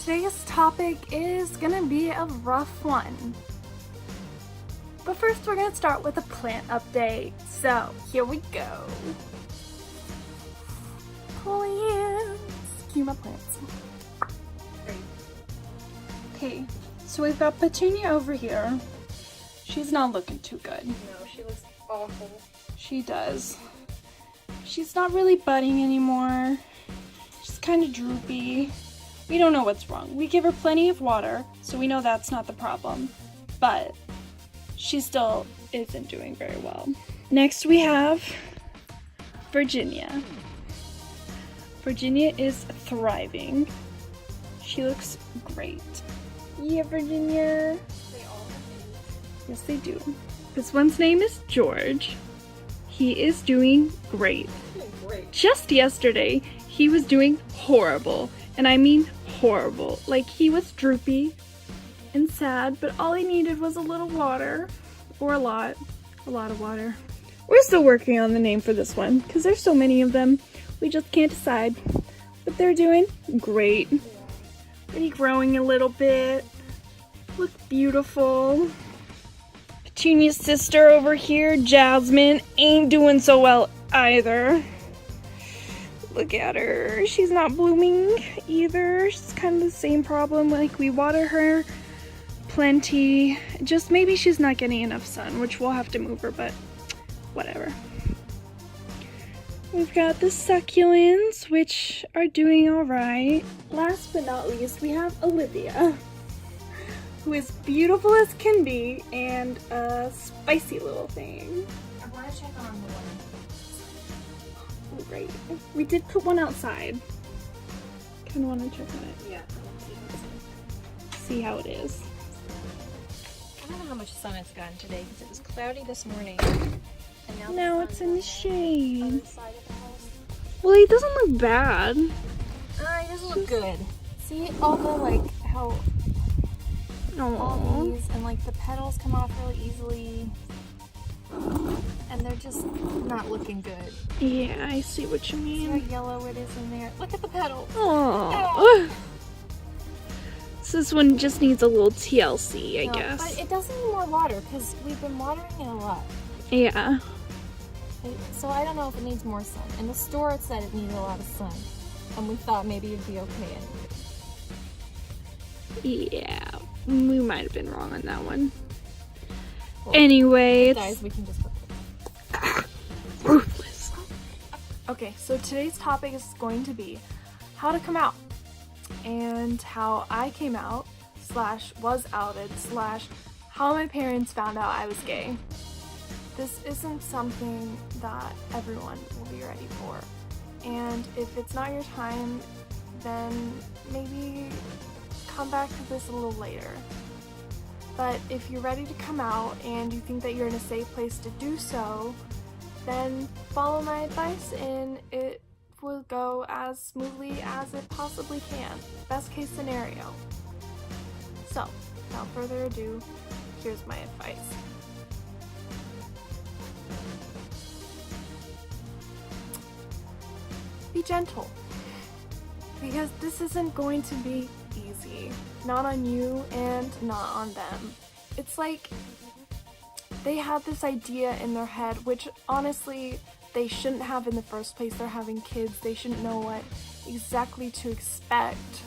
today's topic is gonna be a rough one. But first we're gonna start with a plant update. So here we go. Plants. Cue my plants. Okay, so we've got Petunia over here. She's not looking too good. No, she looks awful. She does. She's not really budding anymore. She's kind of droopy. We don't know what's wrong. We give her plenty of water, so we know that's not the problem. But she still isn't doing very well. Next we have Virginia. Virginia is thriving. She looks great. Yeah, Virginia. They all have Yes, they do. This one's name is George. He is doing great. names. Great. Just yesterday, he was doing horrible. And I mean horrible. Like, he was droopy and sad, but all he needed was a little water. Or a lot of water. We're still working on the name for this one, because there's so many of them. We just can't decide. But they're doing great. Already growing a little bit. Look beautiful. Petunia's sister over here, Jasmine, ain't doing so well either. Look at her. She's not blooming either. She's kind of the same problem. Like, we water her plenty. Just maybe she's not getting enough sun, which we'll have to move her, but whatever. We've got the succulents, which are doing alright. Last but not least, we have Olivia, who is beautiful as can be and a spicy little thing. I want to check on the one. Oh, great. We did put one outside. Kind of want to check on it. Yeah. See how it is. I don't know how much sun it's gotten today because it was cloudy this morning. And now Now it's in the on shade. the side of the house. Well, it doesn't look bad. It doesn't look good. See all the how all Oh. these and the petals come off really easily. And they're just not looking good. Yeah, I see what you See how mean. yellow it is in there? Look at the petals. Oh. So this one just needs a little TLC, I No, guess. But it does need more water because we've been watering it a lot. Yeah. So I don't know if it needs more sun. In the store it said it needed a lot of sun. And we thought maybe it'd be okay anyway. Yeah. We might have been wrong on that one. Well, Anyway, Guys, it's we can just put ruthless. Okay, so today's topic is going to be how to come out. And how I came out, / was outed, / how my parents found out I was gay. This isn't something that everyone will be ready for. And if it's not your time, then maybe come back to this a little later. But if you're ready to come out and you think that you're in a safe place to do so, then follow my advice and it will go as smoothly as it possibly can. Best case scenario. So, without further ado, here's my advice. Be gentle. Because this isn't going to be easy. Not on you and not on them. It's like they had this idea in their head, which honestly they shouldn't have in the first place. They're having kids. They shouldn't know what exactly to expect.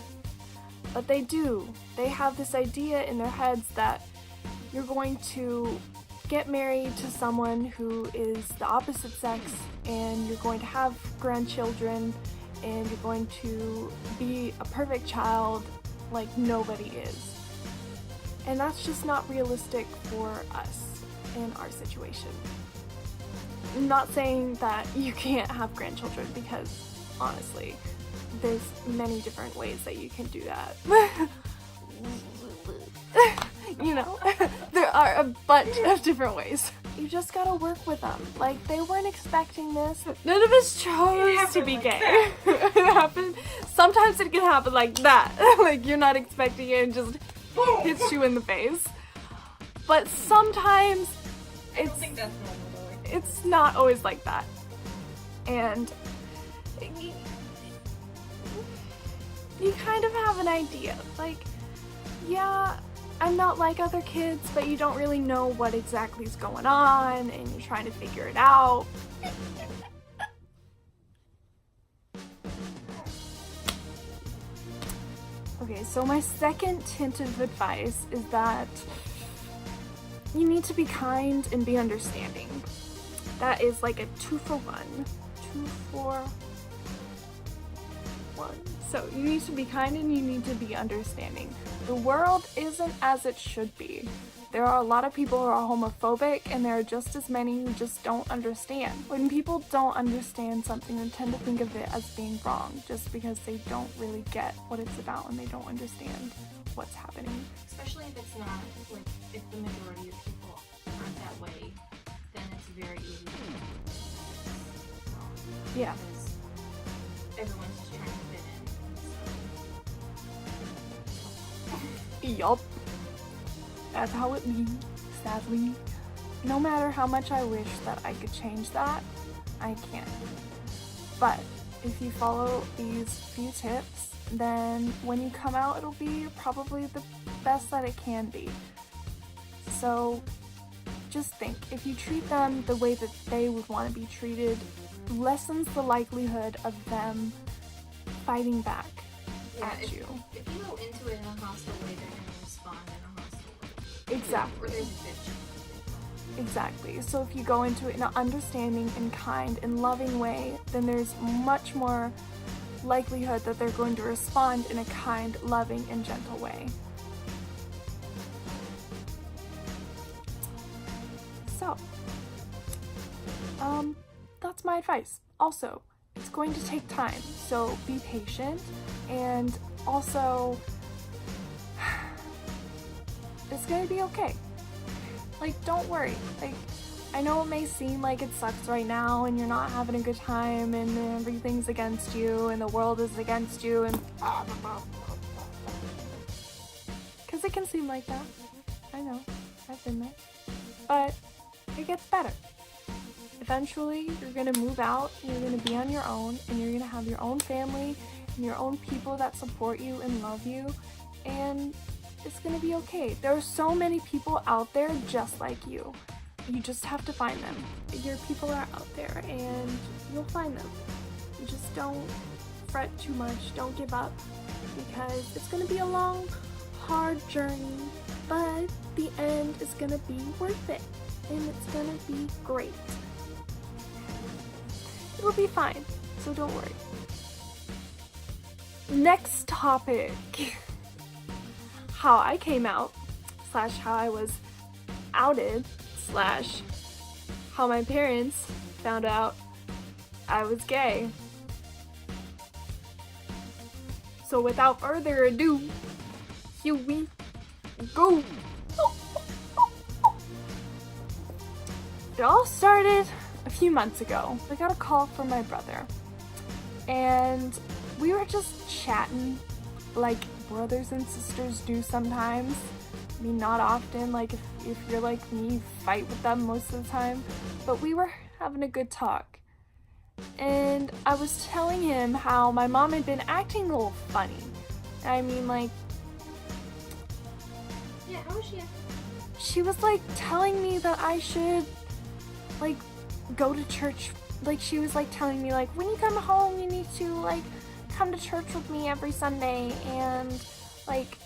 But they do. They have this idea in their heads that you're going to get married to someone who is the opposite sex and you're going to have grandchildren and you're going to be a perfect child like nobody is. And that's just not realistic for us in our situation. I'm not saying that you can't have grandchildren because honestly, there's many different ways that you can do that. You know, there are a bunch of different ways. You just gotta work with them. Like, they weren't expecting this. None of us chose to be gay. It happened. Sometimes it can happen like that. Like, you're not expecting it and just hits you in the face. But sometimes I don't think that's normal though. it's not always like that. And you kind of have an idea. Like, yeah, I'm not like other kids, but you don't really know what exactly is going on, and you're trying to figure it out. Okay, so my second hint of advice is that you need to be kind and be understanding. That is like a 2-for-1. 2-for-1. So you need to be kind and you need to be understanding. The world isn't as it should be. There are a lot of people who are homophobic, and there are just as many who just don't understand. When people don't understand something, they tend to think of it as being wrong just because they don't really get what it's about and they don't understand what's happening. Especially if it's not, like, if the majority of people aren't that way, then it's very easy to Yeah. because everyone's just trying to fit in. Yup. That's how it be, sadly. No matter how much I wish that I could change that, I can't. But if you follow these few tips, then when you come out, it'll be probably the best that it can be. So just think, if you treat them the way that they would want to be treated, lessens the likelihood of them fighting back at you. If you go into it in a hostile way, they're going to respond in a hostile way. Exactly. Or there's a bitch. Exactly. So if you go into it in an understanding and kind and loving way, then there's much more likelihood that they're going to respond in a kind, loving, and gentle way. So, that's my advice. Also, it's going to take time, so be patient, and also, it's gonna be okay. Like, don't worry. Like, I know it may seem like it sucks right now and you're not having a good time and everything's against you and the world is against you and because it can seem like that. I know. I've been there. But it gets better. Eventually, you're gonna move out, you're gonna be on your own, and you're gonna have your own family and your own people that support you and love you, and it's gonna be okay. There are so many people out there just like you. You just have to find them. Your people are out there and you'll find them. You just don't fret too much, don't give up, because it's gonna be a long, hard journey, but the end is gonna be worth it, and it's gonna be great. It'll be fine, so don't worry. Next topic. How I came out, / how I was outed, / how my parents found out I was gay. So without further ado, here we go. It all started a few months ago. I got a call from my brother, and we were just chatting like brothers and sisters do sometimes. I mean, not often, like if you're like me, you fight with them most of the time, but we were having a good talk. And I was telling him how my mom had been acting a little funny. I mean, like... Yeah, how was she acting? She was like telling me that I should like go to church. Like she was like telling me like, when you come home you need to like come to church with me every Sunday, and like,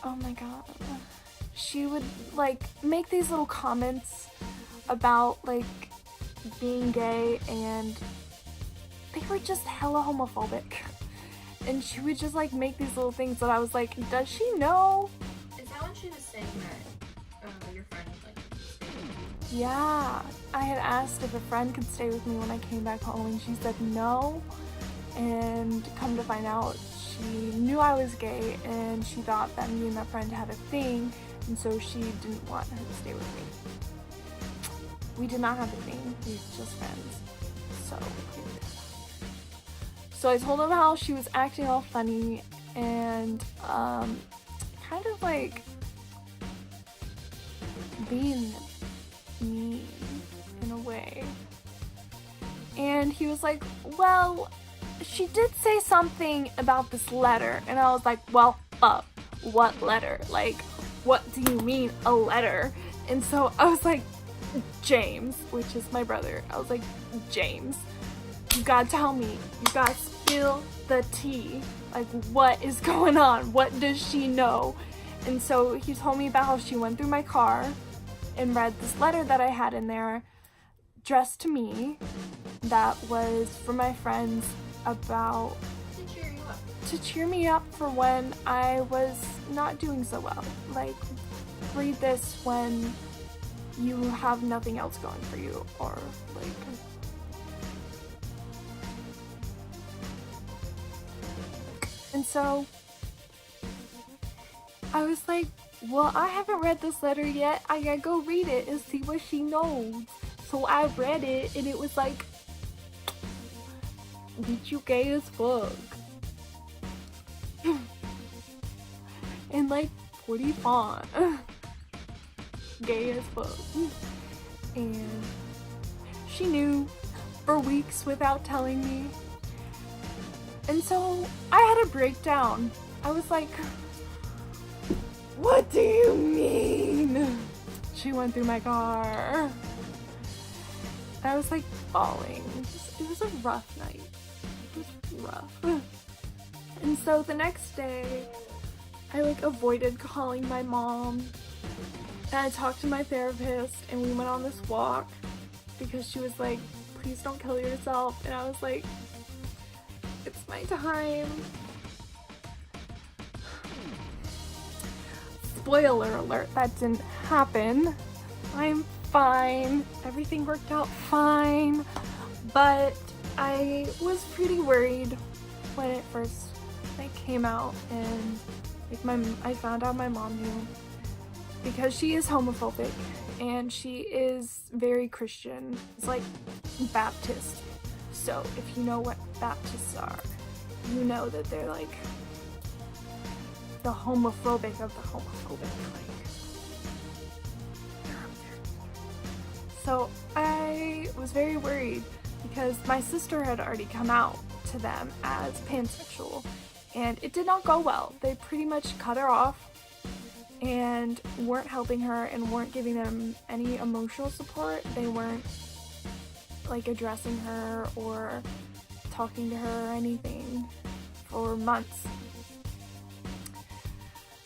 oh my god, she would like make these little comments about like being gay, and they were just hella homophobic. And she would just like make these little things that I was like, does she know? Is that when she was saying that your friend like stayed with you? Yeah, I had asked if a friend could stay with me when I came back home, and she said no. And come to find out, she knew I was gay, and she thought that me and my friend had a thing, and so she didn't want her to stay with me. We did not have a thing, we were just friends. So I told him how she was acting all funny and kind of like being mean in a way. And he was like, well, she did say something about this letter, and I was like, well, what letter? Like, what do you mean, a letter? And so I was like, James, which is my brother. I was like, James, you gotta tell me. You gotta spill the tea. Like, what is going on? What does she know? And so he told me about how she went through my car and read this letter that I had in there, addressed to me, that was for my friends about to cheer me up for when I was not doing so well. Like, read this when you have nothing else going for you, or like. And so I was like, well, I haven't read this letter yet. I gotta go read it and see what she knows. So I read it, and it was like, bitch, you gay as fuck. And like 40 font. Gay as fuck. And she knew for weeks without telling me. And so I had a breakdown. I was like, what do you mean? She went through my car. I was like bawling. It was a rough night. It was rough. And so the next day, I like avoided calling my mom. And I talked to my therapist, and we went on this walk because she was like, please don't kill yourself. And I was like, it's my time. Spoiler alert, that didn't happen. I'm fine. Everything worked out fine. But I was pretty worried when it first came out, and like I found out my mom knew, because she is homophobic and she is very Christian. It's like Baptist. So if you know what Baptists are, you know that they're like the homophobic of the homophobic. Like, they're up there. So I was very worried because my sister had already come out to them as pansexual, and it did not go well. They pretty much cut her off and weren't helping her and weren't giving them any emotional support. They weren't like addressing her or talking to her or anything for months.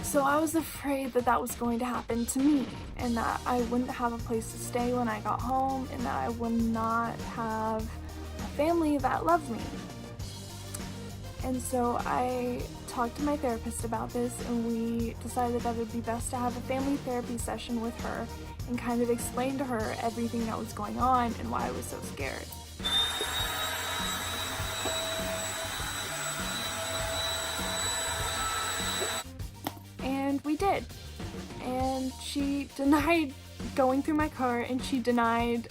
So I was afraid that that was going to happen to me, and that I wouldn't have a place to stay when I got home, and that I would not have a family that loved me. And so I talked to my therapist about this, and we decided that it would be best to have a family therapy session with her and kind of explain to her everything that was going on and why I was so scared. And we did. And she denied going through my car, and she denied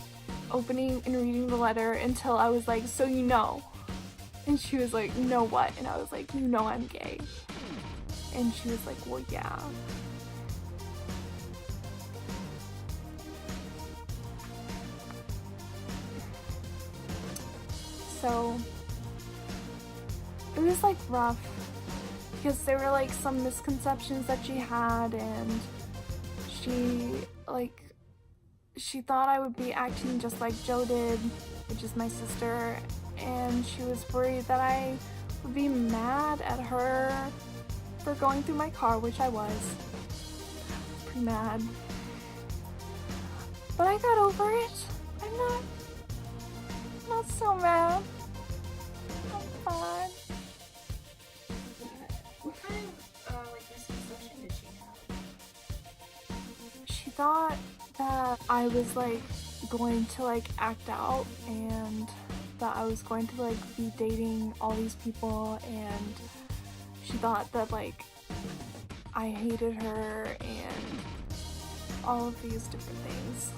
opening and reading the letter until I was like, so you know. And she was like, know what? And I was like, you know I'm gay. And she was like, well, yeah. So it was like rough, because there were like some misconceptions that she had, and she thought I would be acting just like Joe did, which is my sister, and she was worried that I would be mad at her for going through my car, which I was. Pretty mad. But I got over it. I'm not so mad. I'm fine. What kind of misconception did she have? She thought that I was like going to like act out, and that I was going to like be dating all these people, and she thought that like I hated her and all of these different things.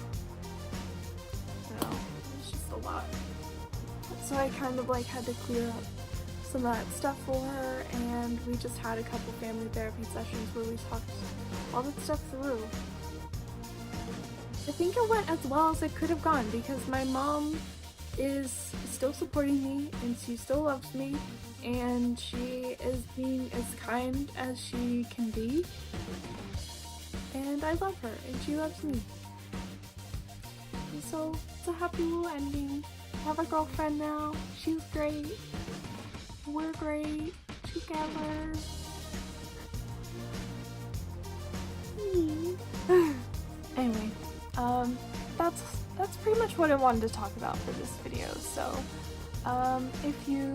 So it's just a lot. So I kind of like had to clear up some of that stuff for her, and we just had a couple family therapy sessions where we talked all that stuff through. I think it went as well as it could have gone, because my mom is still supporting me and she still loves me and she is being as kind as she can be. And I love her and she loves me. And so it's a happy little ending. I have a girlfriend now. She's great. We're great together. Anyway, that's pretty much what I wanted to talk about for this video. So, if you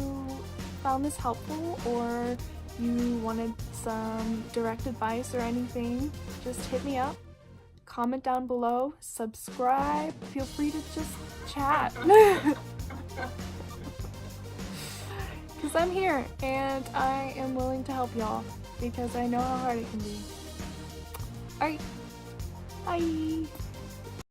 found this helpful or you wanted some direct advice or anything, just hit me up, comment down below, subscribe, feel free to just chat. Because I'm here and I am willing to help y'all because I know how hard it can be. Alright, bye!